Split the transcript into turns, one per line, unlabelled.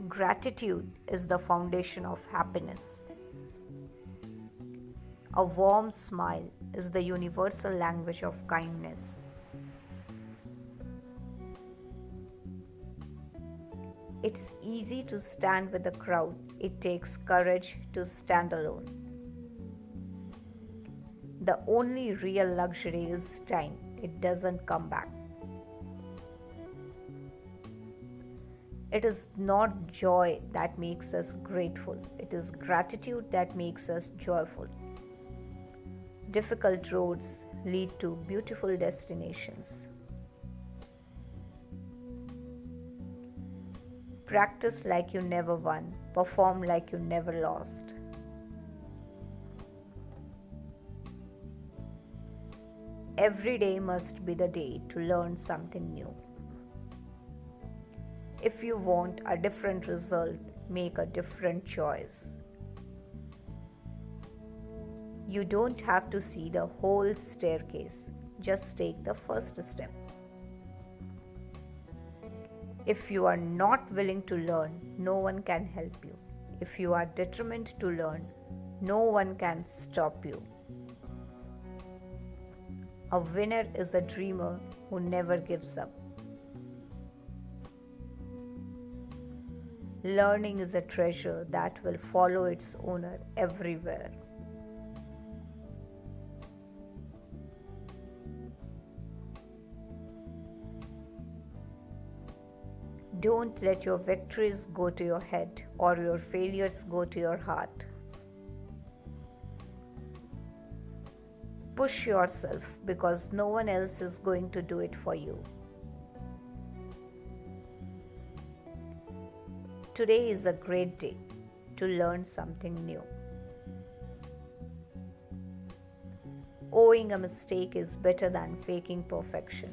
Gratitude is the foundation of happiness. A warm smile is the universal language of kindness. It's easy to stand with the crowd, it takes courage to stand alone. The only real luxury is time, it doesn't come back. It is not joy that makes us grateful, it is gratitude that makes us joyful. Difficult roads lead to beautiful destinations. Practice like you never won, perform like you never lost. Every day must be the day to learn something new. If you want a different result, make a different choice. You don't have to see the whole staircase, just take the first step. If you are not willing to learn, no one can help you. If you are determined to learn, no one can stop you. A winner is a dreamer who never gives up. Learning is a treasure that will follow its owner everywhere. Don't let your victories go to your head or your failures go to your heart. Push yourself because no one else is going to do it for you. Today is a great day to learn something new. Owing a mistake is better than faking perfection.